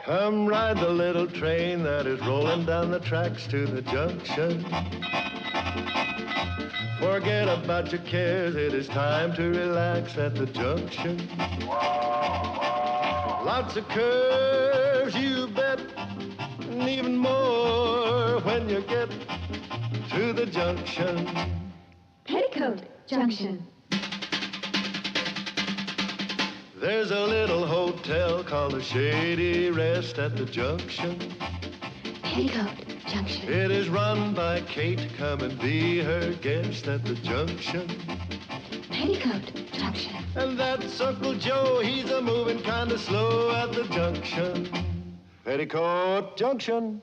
Come ride the little train that is rolling down the tracks to the junction. Forget about your cares, it is time to relax at the junction. Lots of curves, you bet, and even more when you get to the junction. Petticoat Junction. There's a little hotel called the Shady Rest at the junction. Petticoat Junction. It is run by Kate. Come and be her guest at the junction. Petticoat Junction. And that's Uncle Joe. He's a moving kind of slow at the junction. Petticoat Junction.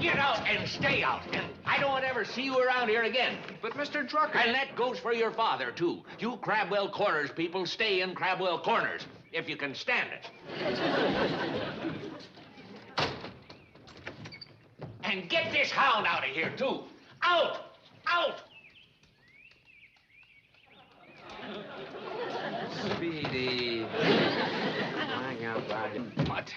Get out and stay out, and I don't ever see you around here again. But, Mr. Drucker... And that goes for your father, too. You Crabwell Corners people stay in Crabwell Corners, if you can stand it. And get this hound out of here, too. Out! Out! Speedy. Hang out by him. What?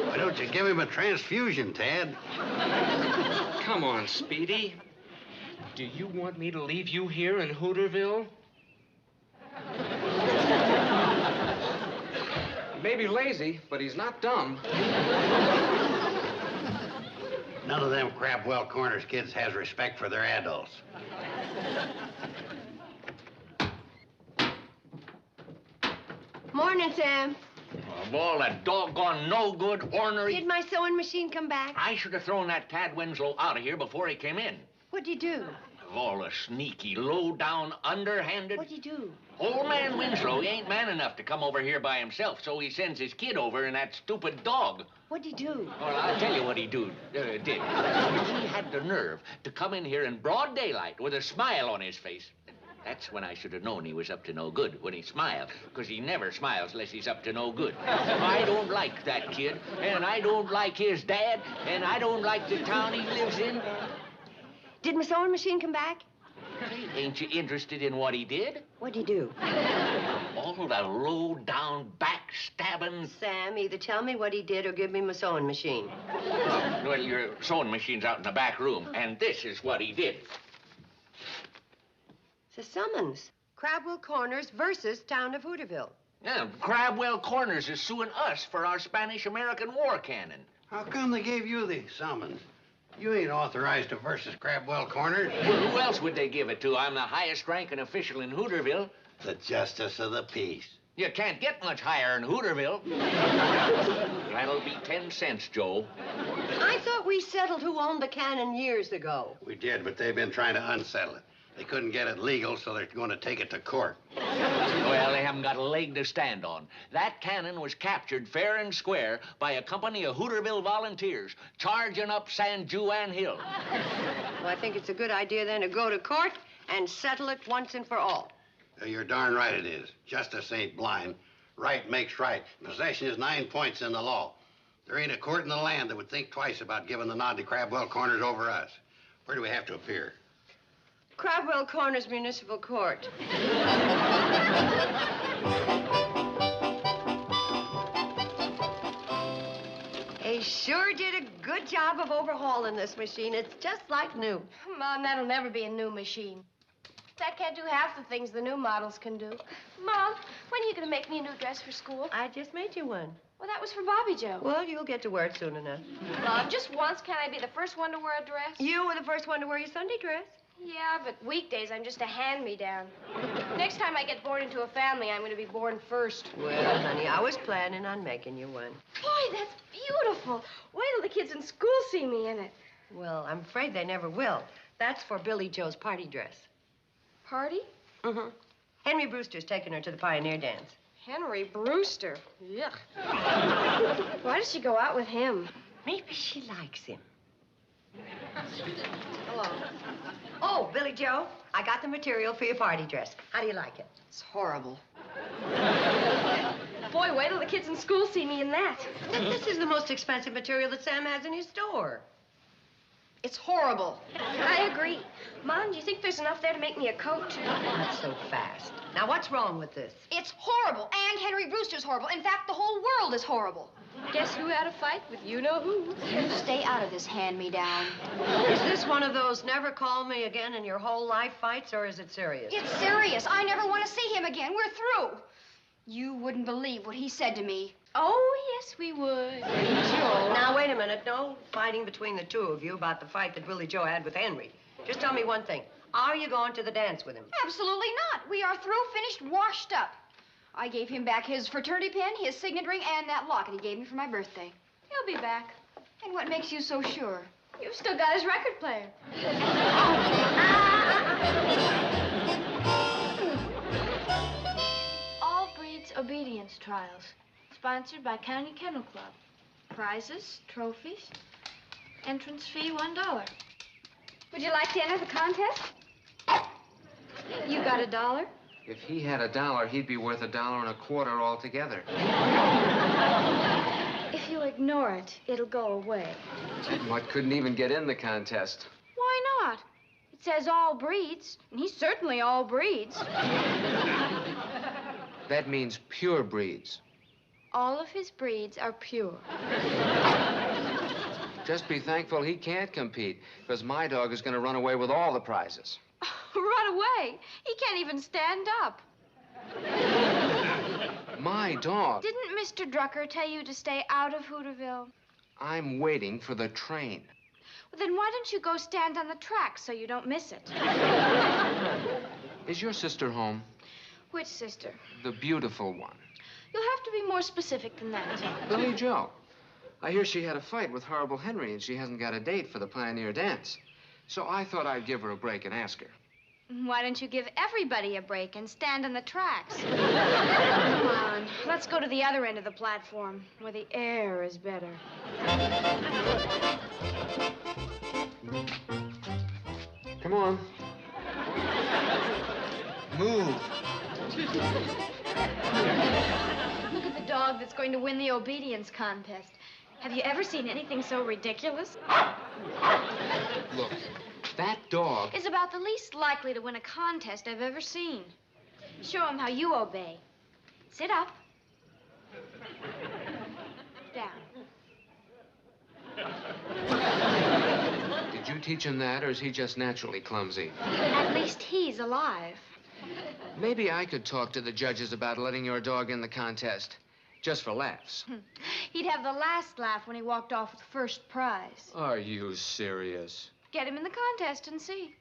Why don't you give him a transfusion, Tad? Come on, Speedy. Do you want me to leave you here in Hooterville? He may be lazy, but he's not dumb. None of them Crabwell Corners kids has respect for their adults. Morning, Sam. Of all the doggone no-good ornery... Did my sewing machine come back? I should have thrown that Tad Winslow out of here before he came in. What'd you do? Of all the sneaky, low-down, underhanded... What'd you do? Old man Winslow, he ain't man enough to come over here by himself, so he sends his kid over and that stupid dog. What'd he do? Well, I'll tell you what he did. He had the nerve to come in here in broad daylight with a smile on his face. That's when I should have known he was up to no good, when he smiled, because he never smiles unless he's up to no good. I don't like that kid, and I don't like his dad, and I don't like the town he lives in. Did my sewing machine come back? Ain't you interested in what he did? What'd he do? All the low-down, backstabbing... Sam, either tell me what he did or give me my sewing machine. Well, your sewing machine's out in the back room, and this is what he did. It's a summons. Crabwell Corners versus Town of Hooterville. Now, Crabwell Corners is suing us for our Spanish-American war cannon. How come they gave you the summons? You ain't authorized to versus Crabwell Corners. Well, who else would they give it to? I'm the highest-ranking official in Hooterville. The justice of the peace. You can't get much higher in Hooterville. That'll be 10 cents, Joe. I thought we settled who owned the cannon years ago. We did, but they've been trying to unsettle it. They couldn't get it legal, so they're going to take it to court. Well, they haven't got a leg to stand on. That cannon was captured fair and square by a company of Hooterville volunteers charging up San Juan Hill. Well, I think it's a good idea then to go to court and settle it once and for all. You're darn right it is. Justice ain't blind. Right makes right. Possession is 9 points in the law. There ain't a court in the land that would think twice about giving the nod to Crabwell Corners over us. Where do we have to appear? Crabwell Corners Municipal Court. They sure did a good job of overhauling this machine. It's just like new. Mom, that'll never be a new machine. That can't do half the things the new models can do. Mom, when are you going to make me a new dress for school? I just made you one. Well, that was for Bobbie Jo. Well, you'll get to wear it soon enough. Mom, just once, can I be the first one to wear a dress? You were the first one to wear your Sunday dress. Yeah, but weekdays, I'm just a hand-me-down. Next time I get born into a family, I'm going to be born first. Well, honey, I was planning on making you one. Boy, that's beautiful. Wait till the kids in school see me in it. Well, I'm afraid they never will. That's for Billie Jo's party dress. Party? Mm-hmm. Henry Brewster's taking her to the Pioneer Dance. Henry Brewster. Yuck. Why does she go out with him? Maybe she likes him. Hello. Oh, Billie Jo, I got the material for your party dress. How do you like it? It's horrible. Boy, wait till the kids in school see me in that. This is the most expensive material that Sam has in his store. It's horrible. I agree. Mom, do you think there's enough there to make me a coat? Not so fast. Now, what's wrong with this? It's horrible. And Henry Brewster's horrible. In fact, the whole world is horrible. Guess who had a fight with you-know-who? You stay out of this hand-me-down. Is this one of those never call me again in your whole life fights, or is it serious? It's serious. I never want to see him again. We're through. You wouldn't believe what he said to me. Oh, yes, we would. Now, wait a minute. No fighting between the two of you about the fight that Billie Jo had with Henry. Just tell me one thing. Are you going to the dance with him? Absolutely not. We are through, finished, washed up. I gave him back his fraternity pin, his signet ring, and that locket he gave me for my birthday. He'll be back. And what makes you so sure? You've still got his record player. All Breeds Obedience Trials, sponsored by County Kennel Club. Prizes, trophies, entrance fee $1. Would you like to enter the contest? You got $1? If he had $1, he'd be worth $1.25 altogether. If you ignore it, it'll go away. That mutt couldn't even get in the contest. Why not? It says all breeds, and he's certainly all breeds. That means pure breeds. All of his breeds are pure. Just be thankful he can't compete, because my dog is going to run away with all the prizes. Run away. He can't even stand up. My dog. Didn't Mr. Drucker tell you to stay out of Hooterville? I'm waiting for the train. Well, then why don't you go stand on the track so you don't miss it? Is your sister home? Which sister? The beautiful one. You'll have to be more specific than that. Billie Jo. I hear she had a fight with Horrible Henry, and she hasn't got a date for the Pioneer Dance. So I thought I'd give her a break and ask her. Why don't you give everybody a break and stand on the tracks? Come on, let's go to the other end of the platform, where the air is better. Come on. Move. Look at the dog that's going to win the obedience contest. Have you ever seen anything so ridiculous? Look, that dog... Is about the least likely to win a contest I've ever seen. Show him how you obey. Sit up. Down. Did you teach him that, or is he just naturally clumsy? At least he's alive. Maybe I could talk to the judges about letting your dog in the contest. Just for laughs. He'd have the last laugh when he walked off with first prize. Are you serious? Get him in the contest and see.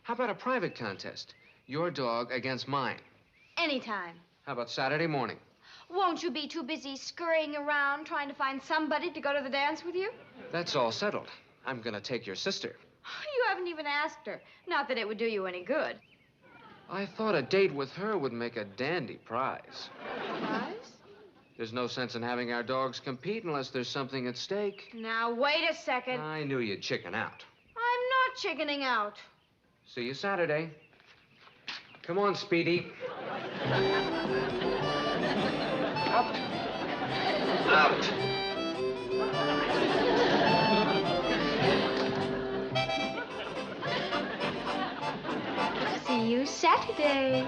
How about a private contest? Your dog against mine. Anytime. How about Saturday morning? Won't you be too busy scurrying around trying to find somebody to go to the dance with you? That's all settled. I'm going to take your sister. You haven't even asked her. Not that it would do you any good. I thought a date with her would make a dandy prize. Prize? There's no sense in having our dogs compete unless there's something at stake. Now, wait a second. I knew you'd chicken out. I'm not chickening out. See you Saturday. Come on, Speedy. Up. Out. See you Saturday.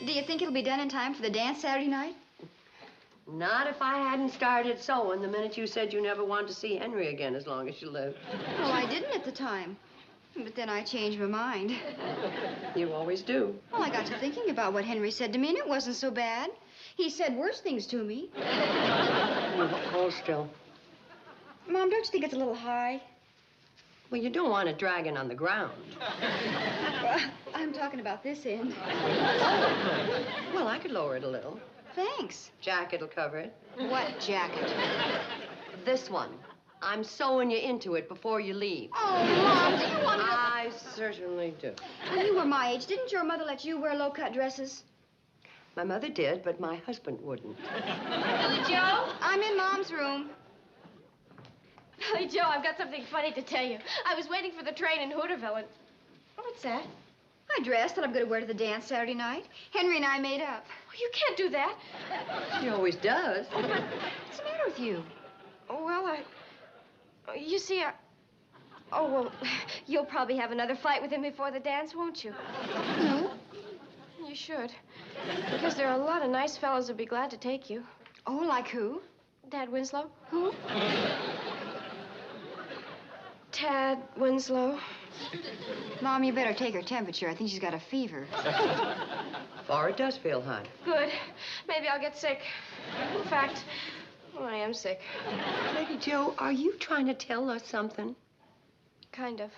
Do you think it'll be done in time for the dance Saturday night? Not if I hadn't started sewing the minute you said you never wanted to see Henry again as long as you lived. Well, I didn't at the time. But then I changed my mind. You always do. Well, I got to thinking about what Henry said to me, and it wasn't so bad. He said worse things to me. Hold still. Mom, don't you think it's a little high? Well, you don't want it dragging on the ground. Well, I'm talking about this end. Well, I could lower it a little. Thanks. Jacket will cover it. What jacket? This one. I'm sewing you into it before you leave. Oh, Mom, do you want to... I certainly do. When you were my age, didn't your mother let you wear low-cut dresses? My mother did, but my husband wouldn't. Billie Jo, I'm in Mom's room. Billie Jo, I've got something funny to tell you. I was waiting for the train in Hooterville and... What's that? My dress that I'm going to wear to the dance Saturday night. Henry and I made up. Oh, you can't do that. He always does. What's the matter with you? Oh, well, you see, Oh, well, you'll probably have another fight with him before the dance, won't you? No. You should. Because there are a lot of nice fellows who'd be glad to take you. Oh, like who? Tad Winslow. Who? Tad Winslow. Mom, you better take her temperature. I think she's got a fever. Or it does feel hot. Good. Maybe I'll get sick. In fact, well, I am sick. Lady Jo, are you trying to tell us something? Kind of.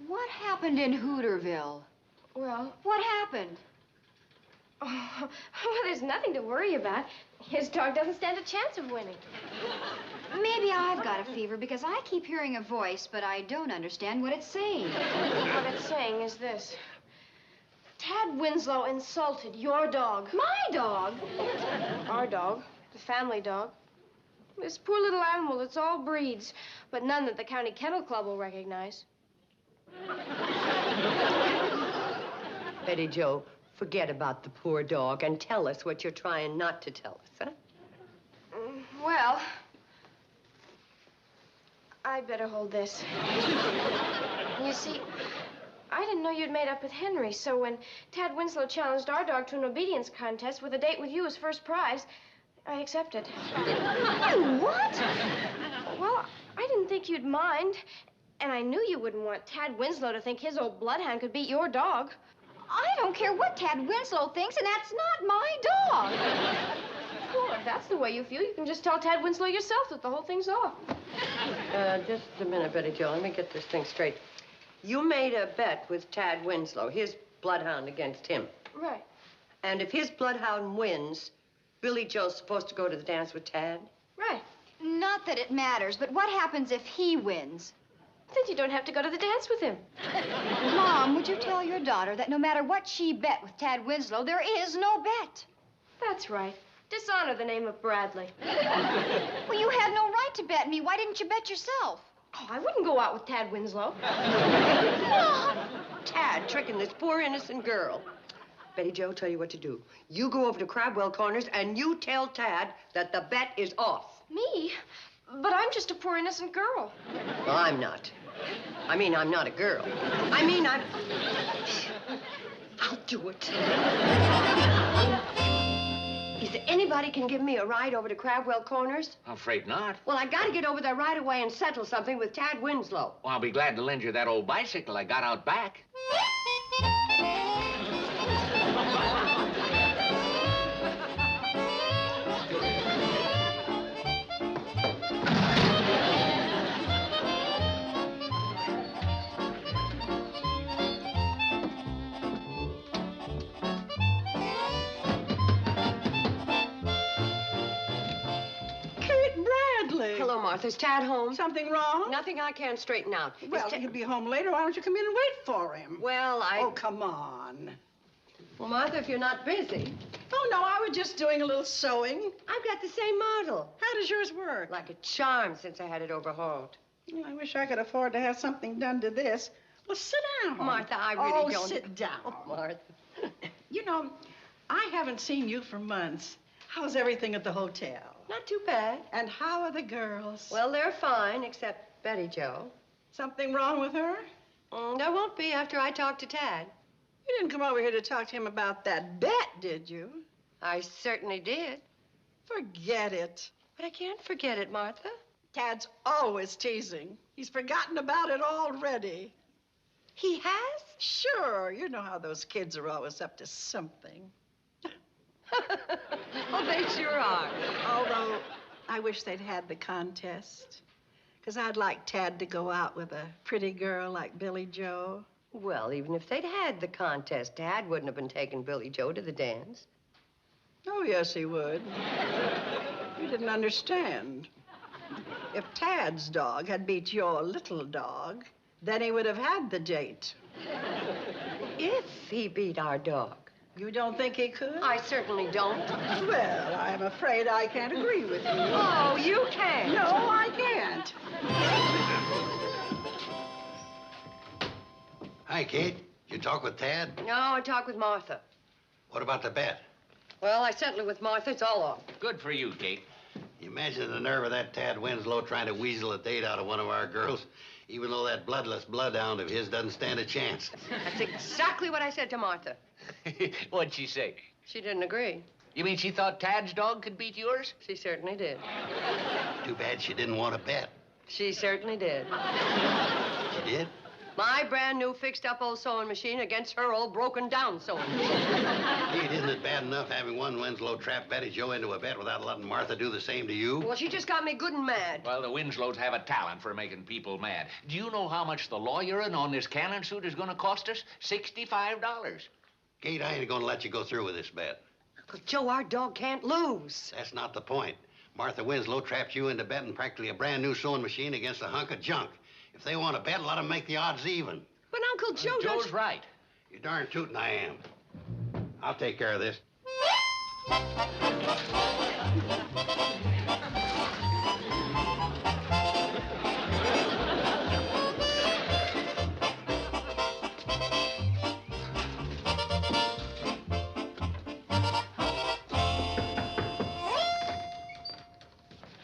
What happened in Hooterville? Well, What happened? oh, well, there's nothing to worry about. His dog doesn't stand a chance of winning. Maybe I've got a fever because I keep hearing a voice, but I don't understand what it's saying. What it's saying is this. Tad Winslow insulted your dog. My dog? Our dog. The family dog. This poor little animal that's all breeds, but none that the County Kennel Club will recognize. Betty Jo, forget about the poor dog and tell us what you're trying not to tell us, huh? Well, I'd better hold this. You see, I didn't know you'd made up with Henry, so when Tad Winslow challenged our dog to an obedience contest with a date with you as first prize, I accepted. What? Well, I didn't think you'd mind, and I knew you wouldn't want Tad Winslow to think his old bloodhound could beat your dog. I don't care what Tad Winslow thinks, and that's not my dog. Well, if that's the way you feel, you can just tell Tad Winslow yourself that the whole thing's off. Just a minute, Betty Jo. Let me get this thing straight. You made a bet with Tad Winslow, his bloodhound, against him. Right. And if his bloodhound wins, Billie Jo's supposed to go to the dance with Tad? Right. Not that it matters, but what happens if he wins? Then you don't have to go to the dance with him. Mom, would you tell your daughter that no matter what she bet with Tad Winslow, there is no bet? That's right. Dishonor the name of Bradley. Well, you had no right to bet me. Why didn't you bet yourself? Oh, I wouldn't go out with Tad Winslow. Tad tricking this poor innocent girl. Betty Jo, tell you what to do. You go over to Crabwell Corners and you tell Tad that the bet is off. Me? But I'm just a poor innocent girl. Well, I'm not. I mean, I'm not a girl. I mean, I'm... I'll do it. Is there anybody can give me a ride over to Crabwell Corners? I'm afraid not. Well, I gotta get over there right away and settle something with Tad Winslow. Well, I'll be glad to lend you that old bicycle I got out back. Hello, Martha. Is Tad home? Something wrong? Nothing I can't straighten out. Well, he'll be home later. Why don't you come in and wait for him? Well, Oh, come on. Well, Martha, if you're not busy. Oh, no, I was just doing a little sewing. I've got the same model. How does yours work? Like a charm since I had it overhauled. Well, I wish I could afford to have something done to this. Well, sit down. Martha, I really don't... sit down. Oh, Martha. You know, I haven't seen you for months. How's everything at the hotel? Not too bad. And how are the girls? Well, they're fine, except Betty Jo. Something wrong with her? There won't be after I talk to Tad. You didn't come over here to talk to him about that bet, did you? I certainly did. Forget it. But I can't forget it, Martha. Tad's always teasing. He's forgotten about it already. He has? Sure. You know how those kids are always up to something. Oh, they sure are. Although, I wish they'd had the contest. Because I'd like Tad to go out with a pretty girl like Billie Jo. Well, even if they'd had the contest, Tad wouldn't have been taking Billie Jo to the dance. Oh, yes, he would. You didn't understand. If Tad's dog had beat your little dog, then he would have had the date. If he beat our dog. You don't think he could? I certainly don't. Well, I'm afraid I can't agree with you. Oh, you can't. No, I can't. Hi, Kate. You talk with Tad? No, I talked with Martha. What about the bet? Well, I settled it with Martha. It's all off. Good for you, Kate. You imagine the nerve of that Tad Winslow trying to weasel a date out of one of our girls, even though that bloodless bloodhound of his doesn't stand a chance. That's exactly what I said to Martha. What'd she say? She didn't agree. You mean she thought Tad's dog could beat yours? She certainly did. Too bad she didn't want to bet. She certainly did. She did? My brand new fixed-up old sewing machine against her old broken-down sewing machine. Pete, isn't it bad enough having one Winslow trap Betty Jo into a bet without letting Martha do the same to you? Well, she just got me good and mad. Well, the Winslows have a talent for making people mad. Do you know how much the lawyering on this cannon suit is going to cost us? $65. Kate, I ain't gonna let you go through with this bet. Uncle Joe, our dog can't lose. That's not the point. Martha Winslow trapped you into betting practically a brand new sewing machine against a hunk of junk. If they want to bet, let them make the odds even. But Uncle Joe Joe's right. You're darn tootin' I am. I'll take care of this.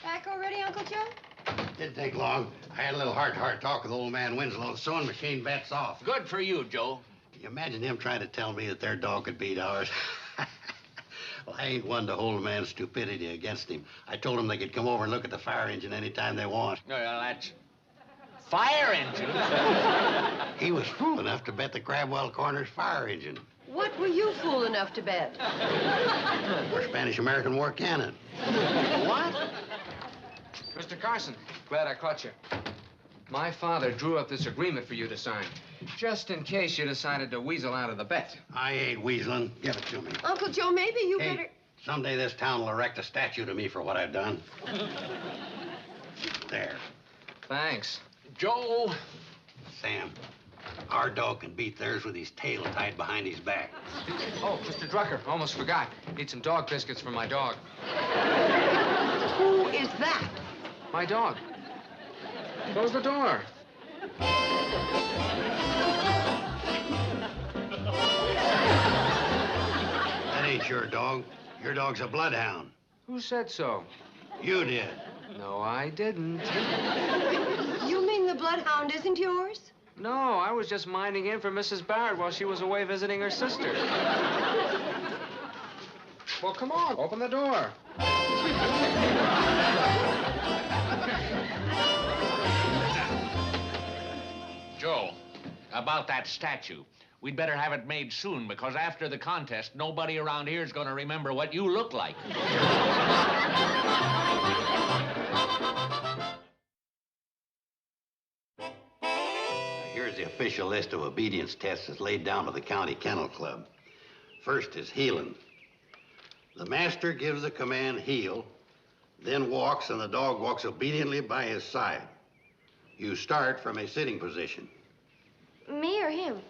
Back already, Uncle Joe? Didn't take long. I had a little heart-to-heart talk with old man Winslow. The sewing machine bet's off. Good for you, Joe. Can you imagine him trying to tell me that their dog could beat ours? Well, I ain't one to hold a man's stupidity against him. I told him they could come over and look at the fire engine anytime they want. Well, that's fire engine. He was fool enough to bet the Crabwell Corners fire engine. What were you fool enough to bet? Or Spanish-American War cannon. What? Mr. Carson, glad I caught you. My father drew up this agreement for you to sign, just in case you decided to weasel out of the bet. I ain't weaseling. Give it to me. Uncle Joe, maybe you Hey, better... someday this town will erect a statue to me for what I've done. There. Thanks. Joe. Sam, our dog can beat theirs with his tail tied behind his back. Oh, Mr. Drucker, almost forgot. Need some dog biscuits for my dog. Who is that? My dog. Close the door. That ain't your dog. Your dog's a bloodhound. Who said so? You did. No, I didn't. You mean the bloodhound isn't yours? No, I was just minding in for Mrs. Barrett while she was away visiting her sister. Well, come on, open the door. Joe, about that statue. We'd better have it made soon, because after the contest, nobody around here is going to remember what you look like. Here's the official list of obedience tests that's laid down by the County Kennel Club. First is heeling. The master gives the command heel, then walks, and the dog walks obediently by his side. You start from a sitting position. Me or him?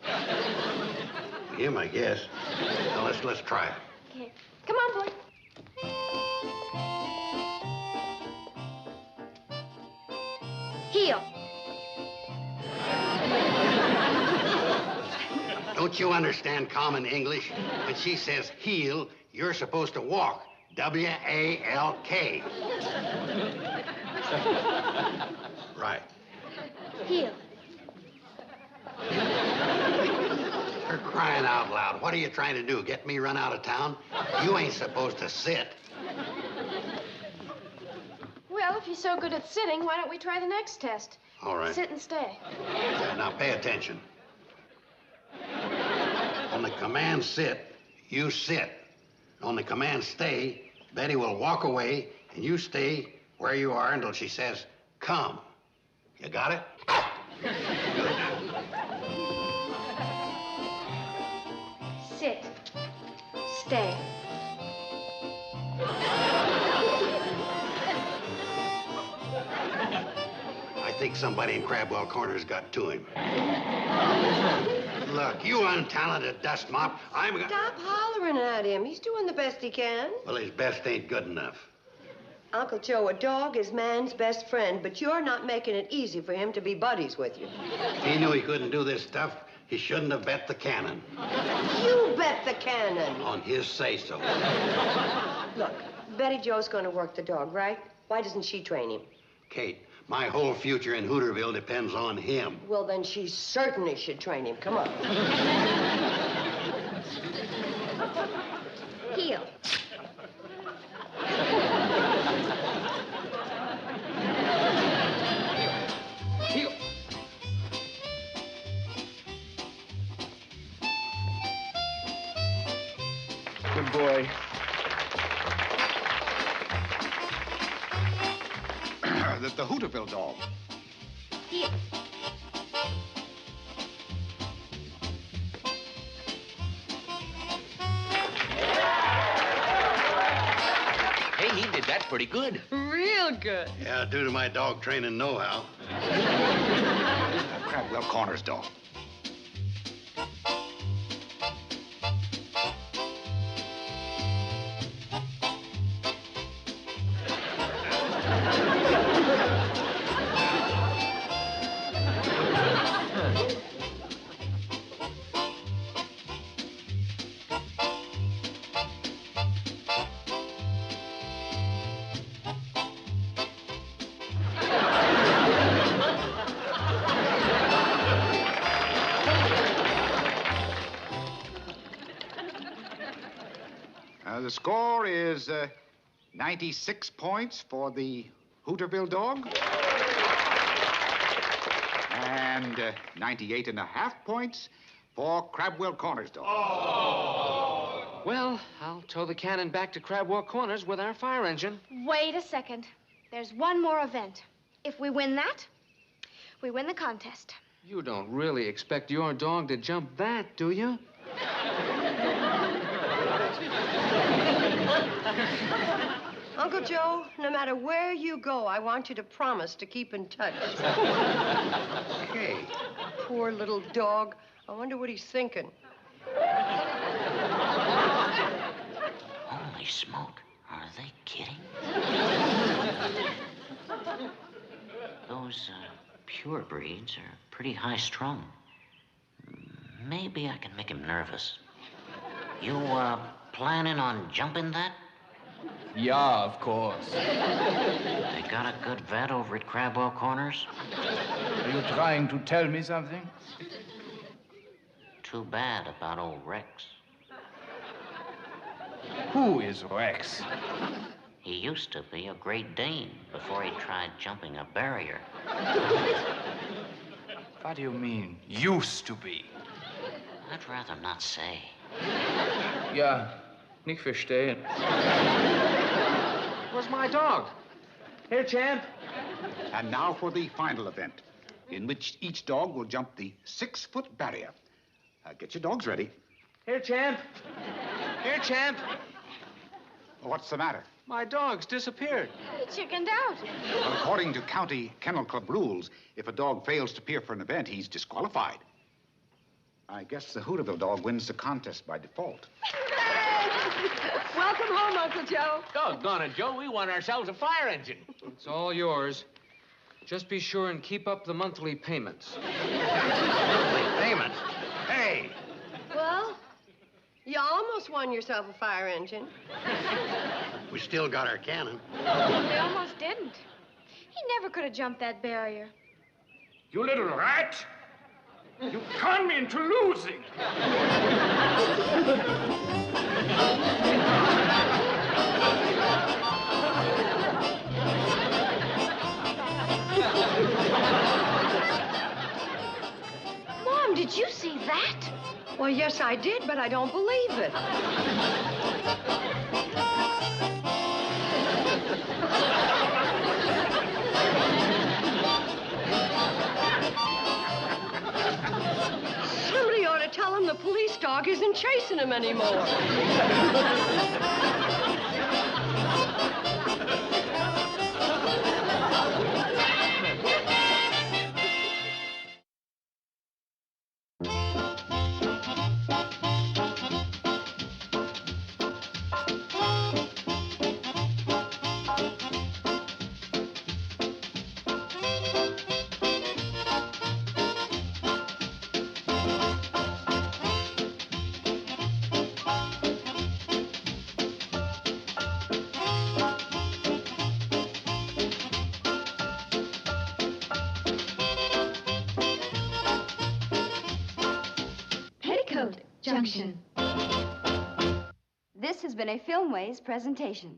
Him, I guess. Now, let's try it. Okay. Come on, boy. Heel. Don't you understand common English? When she says heel, you're supposed to walk. W-A-L-K. Right. Heel. For crying out loud, what are you trying to do? Get me run out of town? You ain't supposed to sit. Well, if you're so good at sitting, why don't we try the next test? All right. Sit and stay. Now pay attention. On the command sit, you sit. On the command stay, Betty will walk away, and you stay where you are until she says, come. You got it? Sit. Stay. I think somebody in Crabwell Corners got to him. Look, you untalented dust mop, Stop hollering at him. He's doing the best he can. Well, his best ain't good enough. Uncle Joe, a dog is man's best friend, but you're not making it easy for him to be buddies with you. If he knew he couldn't do this stuff, he shouldn't have bet the cannon. You bet the cannon. On his say-so. Look, Betty Jo's going to work the dog, right? Why doesn't she train him? Kate, my whole future in Hooterville depends on him. Well, then she certainly should train him. Come on. Heel. Heel. Good boy. The Hooterville dog. Heel. Hey, he did that pretty good. Real good. Yeah, due to my dog training know-how. Crabwell Corners dog. The score is 96 points for the Hooterville dog. And 98 and a half points for Crabwell Corners dog. Oh. Well, I'll tow the cannon back to Crabwell Corners with our fire engine. Wait a second. There's one more event. If we win that, we win the contest. You don't really expect your dog to jump that, do you? Uncle Joe, no matter where you go, I want you to promise to keep in touch. Okay. Poor little dog. I wonder what he's thinking. Holy smoke. Are they kidding? Those pure breeds are pretty high-strung. Maybe I can make him nervous. You, planning on jumping that? Yeah, of course. They got a good vet over at Crabwell Corners? Are you trying to tell me something? Too bad about old Rex. Who is Rex? He used to be a Great Dane before he tried jumping a barrier. What do you mean, used to be? I'd rather not say. Ja, nicht verstehen. Where's my dog? Here, champ. And now for the final event, in which each dog will jump the 6-foot barrier. Get your dogs ready. Here, champ. Here, champ. What's the matter? My dog's disappeared. He chickened out. Well, according to county kennel club rules, if a dog fails to appear for an event, he's disqualified. I guess the Hooterville dog wins the contest by default. Welcome home, Uncle Joe. Doggone it, Joe. We won ourselves a fire engine. It's all yours. Just be sure and keep up the monthly payments. Payments? Hey! Well, you almost won yourself a fire engine. We still got our cannon. We almost didn't. He never could have jumped that barrier. You little rat! You con me into losing! Mom, did you see that? Well, yes, I did, but I don't believe it. Somebody ought to tell him the police dog isn't chasing him anymore. Junction. This has been a Filmways presentation.